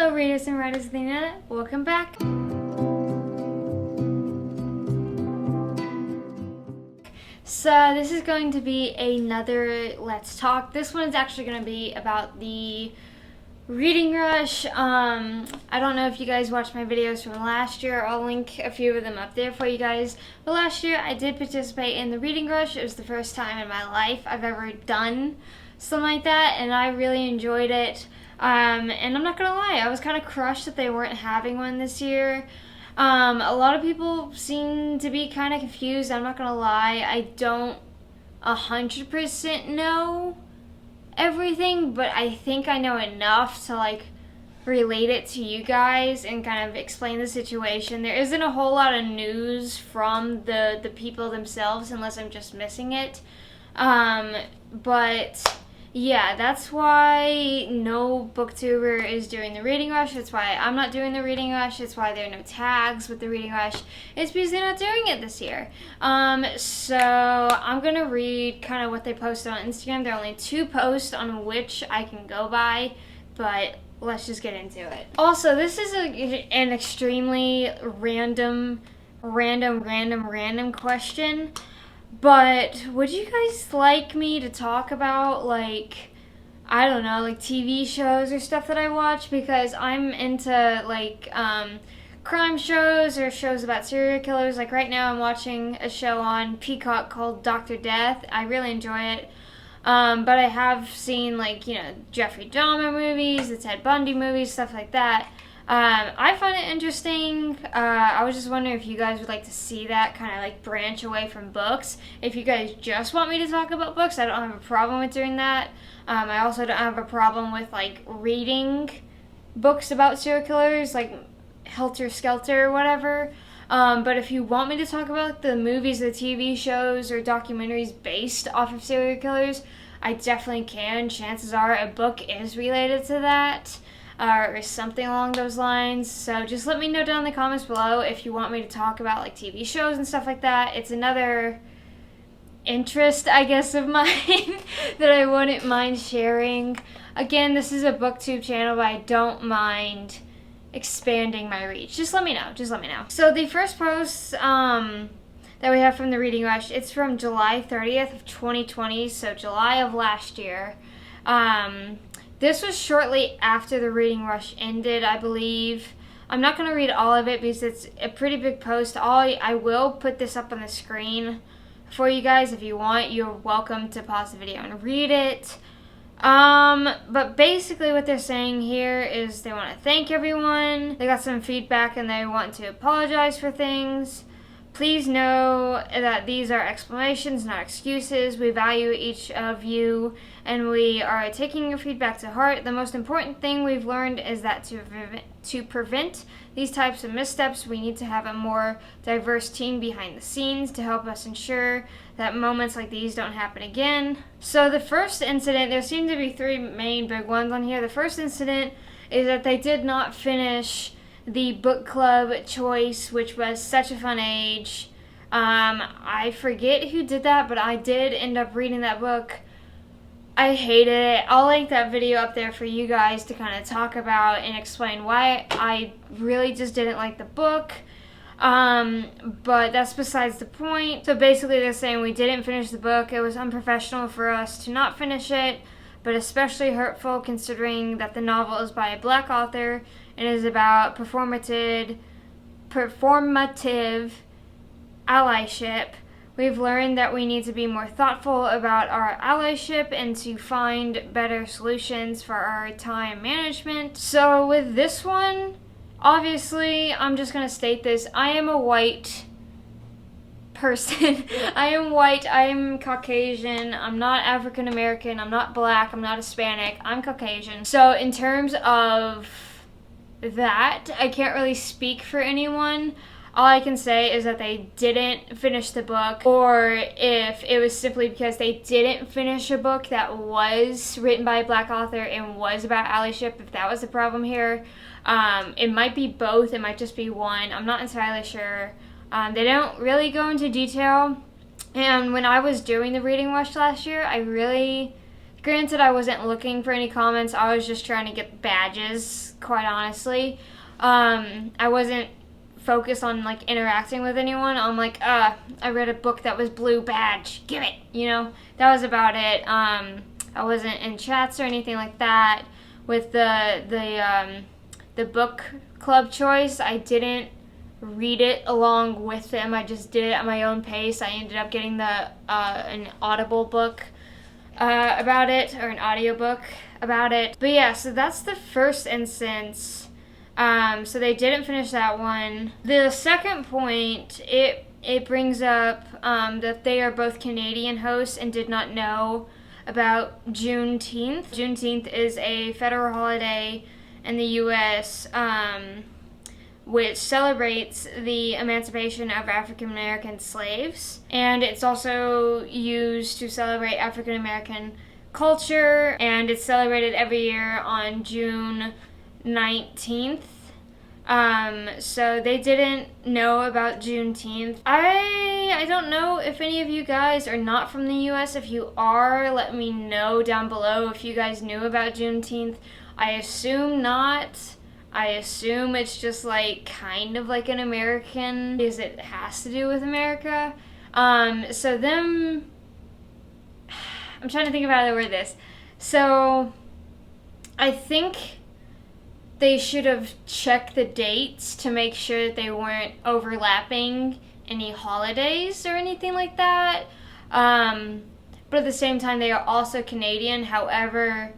Hello readers and writers of the internet, welcome back. So this is going to be another Let's Talk. This one is actually going to be about the Reading Rush. I don't know if you guys watched my videos from last year. I'll link a few of them up there for you guys. But last year I did participate in the Reading Rush. It was the first time in my life I've ever done something like that, and I really enjoyed it. And I'm not gonna lie, I was kind of crushed that they weren't having one this year. A lot of people seem to be kind of confused. I'm not gonna lie, I don't 100% know everything, but I think I know enough to relate it to you guys and kind of explain the situation. There isn't a whole lot of news from the people themselves unless I'm just missing it. But yeah, that's why no booktuber is doing the Reading Rush. That's why I'm not doing the Reading Rush. That's why there are no tags with the Reading Rush. It's because they're not doing it this year. So I'm going to read kind of what they posted on Instagram. There are only 2 posts on which I can go by, but let's just get into it. Also, this is an extremely random question. But would you guys like me to talk about, I don't know, TV shows or stuff that I watch? Because I'm into, crime shows or shows about serial killers. Like, right now I'm watching a show on Peacock called Dr. Death. I really enjoy it. But I have seen, Jeffrey Dahmer movies, the Ted Bundy movies, stuff like that. I find it interesting. I was just wondering if you guys would like to see that kind of branch away from books. If you guys just want me to talk about books, I don't have a problem with doing that. I also don't have a problem with reading books about serial killers, like Helter Skelter or whatever. But if you want me to talk about the movies, the TV shows, or documentaries based off of serial killers, I definitely can. Chances are a book is related to that. Or something along those lines. So just let me know down in the comments below if you want me to talk about TV shows and stuff like that. It's another interest, I guess, of mine that I wouldn't mind sharing. Again, this is a booktube channel, but I don't mind expanding my reach. Just let me know. So the first post that we have from the Reading Rush, it's from July 30th of 2020, so July of last year. This was shortly after the Reading Rush ended, I believe. I'm not going to read all of it because it's a pretty big post. I will put this up on the screen for you guys. If you want, you're welcome to pause the video and read it. But basically what they're saying here is they want to thank everyone. They got some feedback and they want to apologize for things. Please know that these are explanations, not excuses. We value each of you, and we are taking your feedback to heart. The most important thing we've learned is that to prevent these types of missteps, we need to have a more diverse team behind the scenes to help us ensure that moments like these don't happen again. So the first incident, there seem to be 3 main big ones on here. The first incident is that they did not finish the book club choice, which was Such a Fun Age. I forget who did that, but I did end up reading that book. I hated it. I'll link that video up there for you guys to kind of talk about and explain why I really just didn't like the book. But that's besides the point. So basically they're saying we didn't finish the book. It was unprofessional for us to not finish it, but especially hurtful considering that the novel is by a Black author and is about performative allyship. We've learned that we need to be more thoughtful about our allyship and to find better solutions for our time management. So with this one, obviously, I'm just going to state this. I am a white person. I am white. I am Caucasian. I'm not African American. I'm not Black. I'm not Hispanic. I'm Caucasian. So in terms of that, I can't really speak for anyone. All I can say is that they didn't finish the book, or if it was simply because they didn't finish a book that was written by a Black author and was about allyship, if that was the problem here. It might be both, it might just be one. I'm not entirely sure. They don't really go into detail. And when I was doing the Reading Rush last year, I really Granted, I wasn't looking for any comments. I was just trying to get badges, quite honestly. I wasn't focused on like interacting with anyone. I'm like, I read a book that was blue, badge, give it. That was about it. I wasn't in chats or anything like that. With the book club choice, I didn't read it along with them. I just did it at my own pace. I ended up getting an Audible book about it, or an audiobook about it. But yeah, so that's the first instance. So they didn't finish that one. The second point, it brings up that they are both Canadian hosts and did not know about Juneteenth. Juneteenth is a federal holiday in the U.S., which celebrates the emancipation of African American slaves. And it's also used to celebrate African American culture, and it's celebrated every year on June 19th. So they didn't know about Juneteenth. I don't know if any of you guys are not from the U.S. If you are, let me know down below if you guys knew about Juneteenth. I assume not. I assume it's just like kind of like an American, because it has to do with America. So them, I'm trying to think of how to word this. So I think they should have checked the dates to make sure that they weren't overlapping any holidays or anything like that. But at the same time, they are also Canadian. However,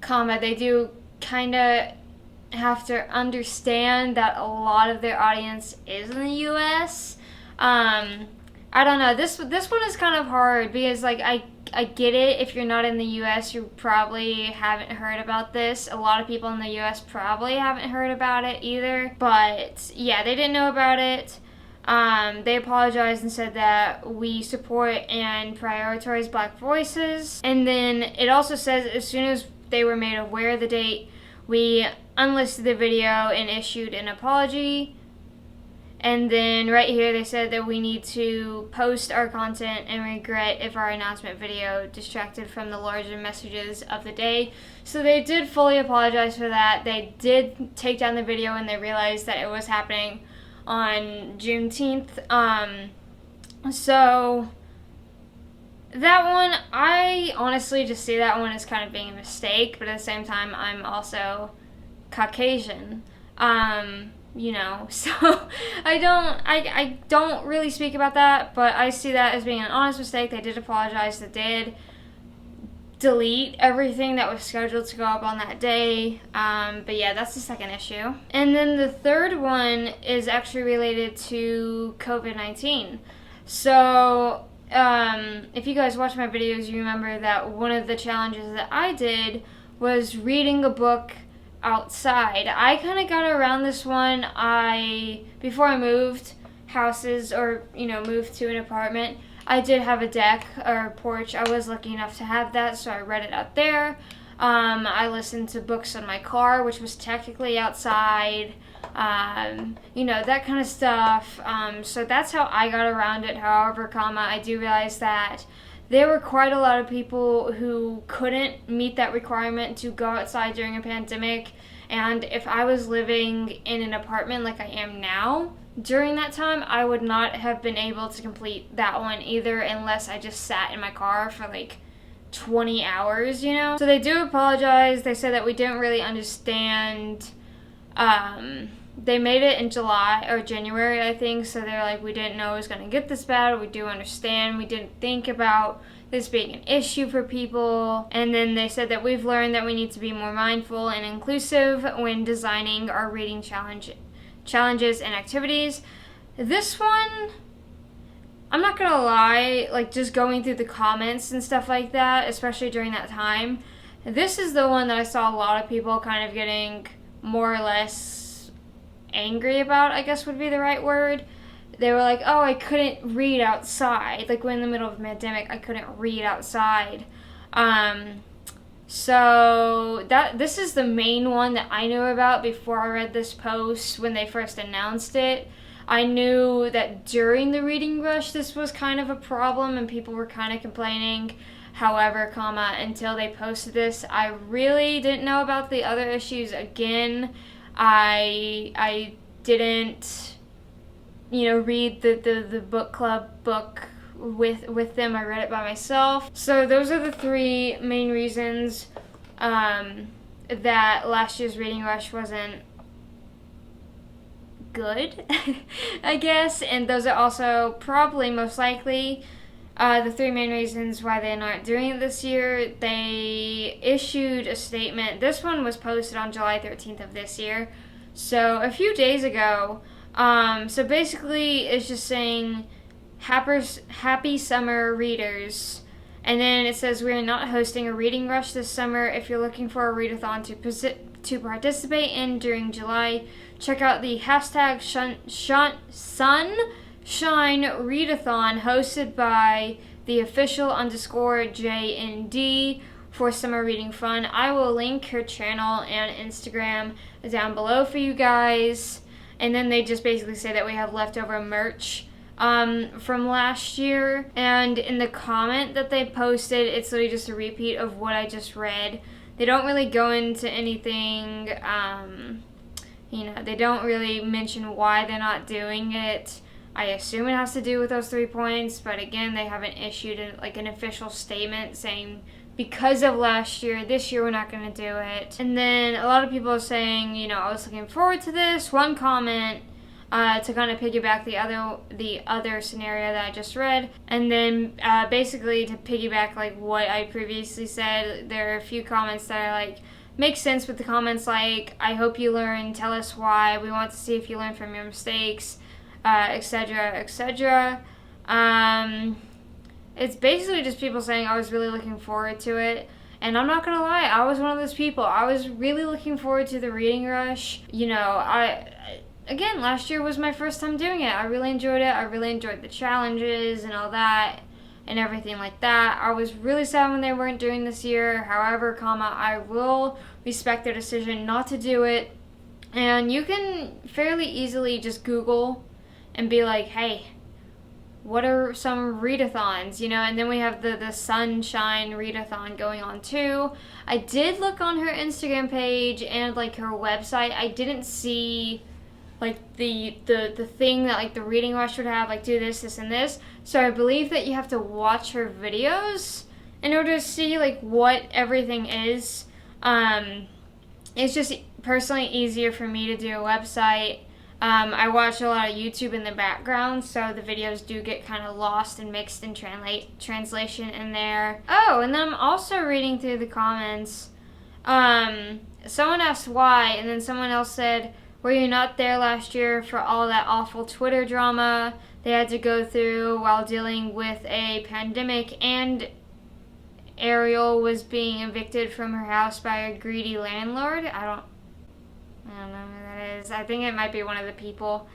they do kind of have to understand that a lot of their audience is in the U.S. I don't know. This one is kind of hard because like I get it. If you're not in the U.S., you probably haven't heard about this. A lot of people in the U.S. probably haven't heard about it either. But yeah, they didn't know about it. They apologized and said that we support and prioritize Black voices. And then it also says as soon as they were made aware of the date, we unlisted the video and issued an apology. And then right here they said that we need to post our content and regret if our announcement video distracted from the larger messages of the day. So they did fully apologize for that. They did take down the video when they realized that it was happening on Juneteenth. So that one, I honestly just see that one as kind of being a mistake, but at the same time, I'm also Caucasian. So I don't really speak about that, but I see that as being an honest mistake. They did apologize. They did delete everything that was scheduled to go up on that day. But yeah, that's the second issue. And then the third one is actually related to COVID-19. So if you guys watch my videos, you remember that one of the challenges that I did was reading a book outside. I kind of got around this one. Before I moved houses or, moved to an apartment, I did have a deck or porch. I was lucky enough to have that, so I read it out there. I listened to books in my car, which was technically outside. That kind of stuff. So that's how I got around it. However, I do realize that there were quite a lot of people who couldn't meet that requirement to go outside during a pandemic. And if I was living in an apartment like I am now, during that time, I would not have been able to complete that one either unless I just sat in my car for like 20 hours, So they do apologize. They said that we didn't really understand. They made it in July or January, I think, so they're like, we didn't know it was going to get this bad. We do understand. We didn't think about this being an issue for people. And then they said that we've learned that we need to be more mindful and inclusive when designing our reading challenges and activities. This one, I'm not going to lie, like just going through the comments and stuff like that, especially during that time, this is the one that I saw a lot of people kind of getting more or less angry about, I guess would be the right word. They were like, oh, I couldn't read outside. Like, we're in the middle of a pandemic, I couldn't read outside. So this is the main one that I knew about before I read this post when they first announced it. I knew that during the reading rush, this was kind of a problem and people were kind of complaining. However, until they posted this, I really didn't know about the other issues. Again, I didn't, read the book club book with them. I read it by myself. So those are the three main reasons that last year's Reading Rush wasn't good, I guess. And those are also probably most likely the three main reasons why they're not doing it this year. They issued a statement. This one was posted on July 13th of this year, so a few days ago. So basically, it's just saying, happy summer, readers. And then it says, we are not hosting a reading rush this summer. If you're looking for a readathon to participate in during July, check out the hashtag Sunshine Readathon hosted by the official _JND for summer reading fun. I will link her channel and Instagram down below for you guys. And then they just basically say that we have leftover merch from last year. And in the comment that they posted, it's literally just a repeat of what I just read. They don't really go into anything, they don't really mention why they're not doing it. I assume it has to do with those 3 points, but again, they haven't issued an official statement saying, because of last year, this year we're not going to do it. And then a lot of people are saying, I was looking forward to this. One comment to kind of piggyback the other scenario that I just read, and then basically to piggyback what I previously said, there are a few comments that are make sense with the comments I hope you learn, tell us why, we want to see if you learn from your mistakes, etc., etc. It's basically just people saying I was really looking forward to it. And I'm not going to lie, I was one of those people. I was really looking forward to the Reading Rush. Again, last year was my first time doing it. I really enjoyed it. I really enjoyed the challenges and all that and everything like that. I was really sad when they weren't doing this year. However, I will respect their decision not to do it. And you can fairly easily just Google and be like, hey, what are some readathons, and then we have the Sunshine Readathon going on too. I did look on her Instagram page and her website. I didn't see the thing that the Reading Rush would have, do this, and this. So I believe that you have to watch her videos in order to see what everything is. It's just personally easier for me to do a website. I watch a lot of YouTube in the background, so the videos do get kind of lost and mixed in translation in there. Oh, and then I'm also reading through the comments. Someone asked why, and then someone else said, were you not there last year for all that awful Twitter drama they had to go through while dealing with a pandemic, and Ariel was being evicted from her house by a greedy landlord? I don't know who that is. I think it might be one of the people.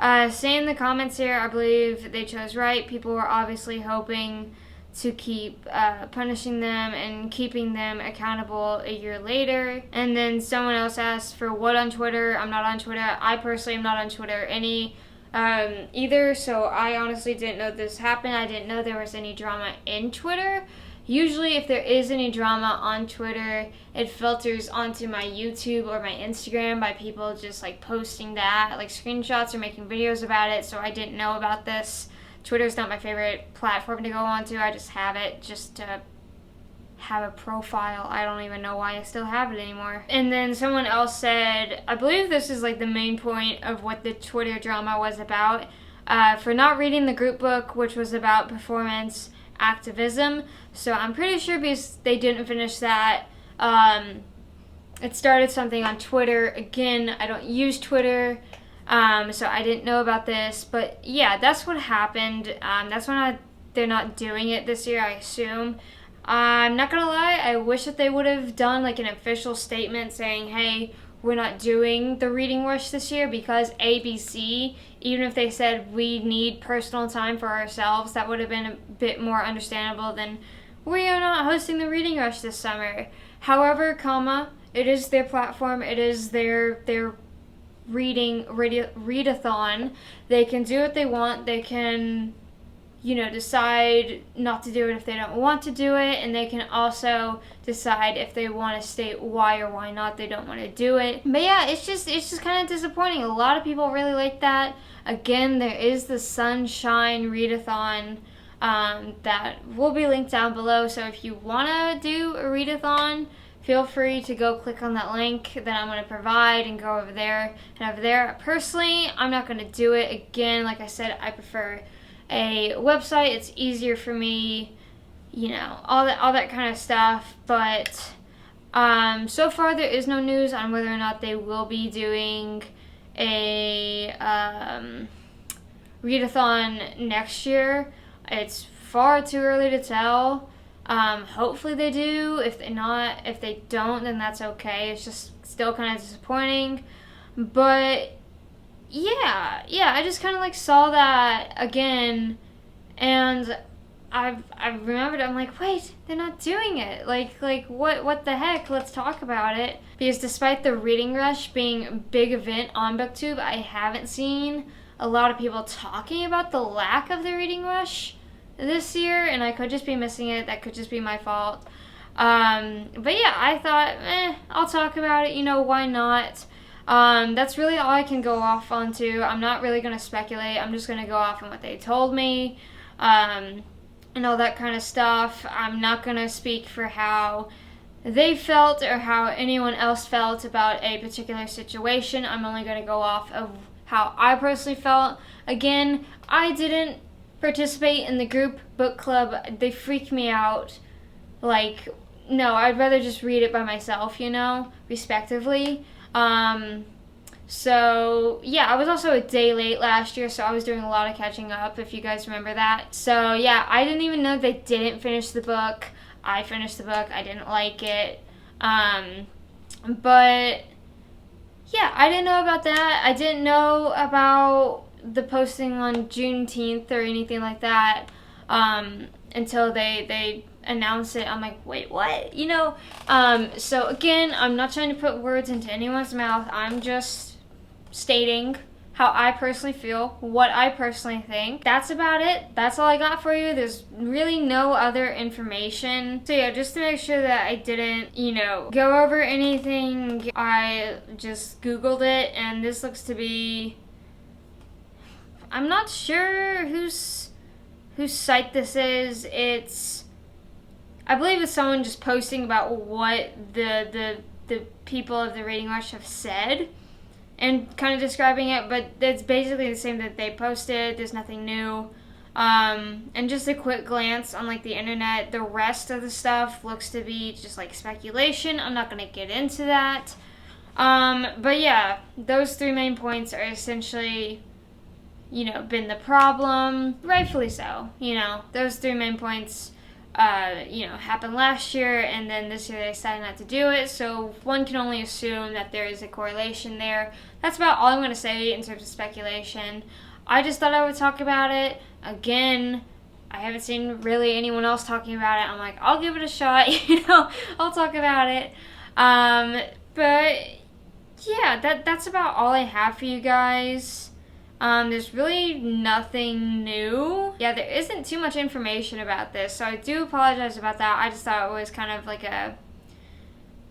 Saying in the comments here, I believe they chose right. People were obviously hoping to keep punishing them and keeping them accountable a year later. And then someone else asked for what on Twitter. I'm not on Twitter. I personally am not on Twitter either, so I honestly didn't know this happened. I didn't know there was any drama in Twitter. Usually if there is any drama on Twitter, it filters onto my YouTube or my Instagram by people just posting that, screenshots or making videos about it, so I didn't know about this. Twitter's not my favorite platform to go onto. I just have it just to have a profile. I don't even know why I still have it anymore. And then someone else said, I believe this is the main point of what the Twitter drama was about, for not reading the group book, which was about performance activism. So I'm pretty sure because they didn't finish that, it started something on Twitter. Again, I don't use Twitter, so I didn't know about this. But yeah, that's what happened. That's why they're not doing it this year, I assume. I'm not gonna lie, I wish that they would have done an official statement saying, hey, we're not doing the Reading Rush this year because ABC. Even if they said we need personal time for ourselves, that would have been a bit more understandable than we are not hosting the Reading Rush this summer. However, it is their platform, it is their readathon. They can do what they want. They can, decide not to do it if they don't want to do it, and they can also decide if they want to state why or why not they don't want to do it. But yeah, it's just kind of disappointing. A lot of people really like that. Again, there is the Sunshine Readathon that will be linked down below, so if you want to do a readathon, feel free to go click on that link that I'm going to provide and go over there. And over there, personally, I'm not going to do it. Again, like I said, I prefer a website. It's easier for me, all that kind of stuff. But so far there is no news on whether or not they will be doing a readathon next year. It's far too early to tell. Hopefully they do. If they don't, then that's okay. It's just still kind of disappointing. But yeah, I just kind of saw that again, and I remembered. I'm like, wait, they're not doing it. Like what the heck? Let's talk about it. Because despite the Reading Rush being a big event on BookTube, I haven't seen a lot of people talking about the lack of the Reading Rush this year, and I could just be missing it. That could just be my fault. But yeah, I thought, I'll talk about it. Why not? That's really all I can go off onto. I'm not really going to speculate. I'm just going to go off on what they told me, and all that kind of stuff. I'm not going to speak for how they felt or how anyone else felt about a particular situation. I'm only going to go off of how I personally felt. Again, I didn't participate in the group book club. They freak me out. No, I'd rather just read it by myself, respectively. So yeah, I was also a day late last year, so I was doing a lot of catching up, if you guys remember that. So yeah, I didn't even know they didn't finish the book. I finished the book. I didn't like it. But yeah, I didn't know about that. I didn't know about the posting on Juneteenth or anything like that until they announced it. I'm like, wait, what? So again, I'm not trying to put words into anyone's mouth. I'm just stating how I personally feel, what I personally think. That's about it. That's all I got for you. There's really no other information. So yeah, just to make sure that I didn't, go over anything, I just Googled it, and this looks to be, I'm not sure whose site this is. I believe it's someone just posting about what the people of the Reading Rush have said and kind of describing it, but it's basically the same that they posted. There's nothing new. And just a quick glance on the internet, the rest of the stuff looks to be just speculation. I'm not going to get into that. But yeah, those three main points are essentially been the problem, rightfully so. Those three main points, happened last year, and then this year they decided not to do it, so one can only assume that there is a correlation there. That's about all I'm going to say in terms of speculation. I just thought I would talk about it. Again, I haven't seen really anyone else talking about it. I'm like, I'll give it a shot, I'll talk about it. But yeah, that's about all I have for you guys. There's really nothing new. Yeah, there isn't too much information about this, so I do apologize about that. I just thought it was kind of an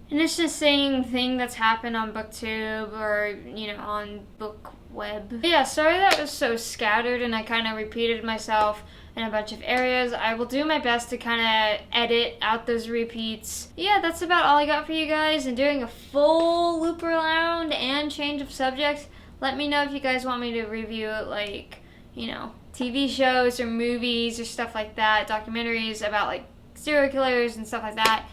interesting thing that's happened on BookTube or, on BookWeb. But yeah, sorry that was so scattered and I kind of repeated myself in a bunch of areas. I will do my best to kind of edit out those repeats. Yeah, that's about all I got for you guys. And doing a full loop around and change of subject. Let me know if you guys want me to review TV shows or movies or stuff like that, documentaries about serial killers and stuff like that.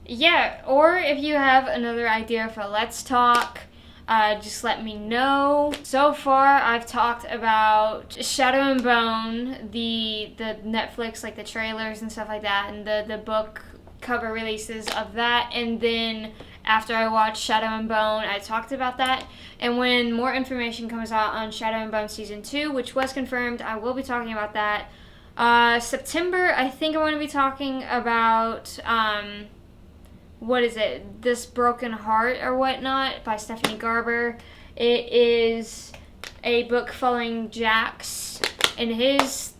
Yeah, or if you have another idea for Let's Talk, just let me know. So far, I've talked about Shadow and Bone, the Netflix, the trailers and stuff like that, and the book cover releases of that, and then after I watched Shadow and Bone, I talked about that. And when more information comes out on Shadow and Bone Season 2, which was confirmed, I will be talking about that. September, I think I'm going to be talking about, This Broken Heart or whatnot by Stephanie Garber. It is a book following Jax in his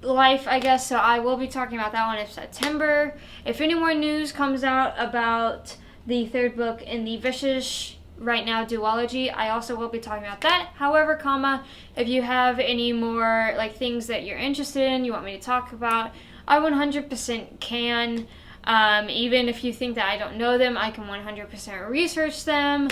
life, I guess. So I will be talking about that one in September. If any more news comes out about the third book in the Vicious Right Now duology, I also will be talking about that. However, if you have any more like things that you're interested in, you want me to talk about, I 100% can. Even if you think that I don't know them, I can 100% research them.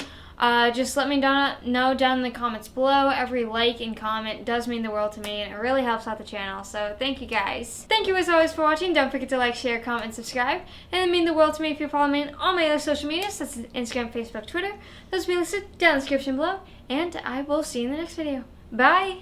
Just let me know down in the comments below. Every like and comment does mean the world to me, and it really helps out the channel. So thank you guys. Thank you as always for watching. Don't forget to like, share, comment, and subscribe. And it means the world to me if you follow me on all my other social medias. That's Instagram, Facebook, Twitter. Those will be listed down in the description below. And I will see you in the next video. Bye!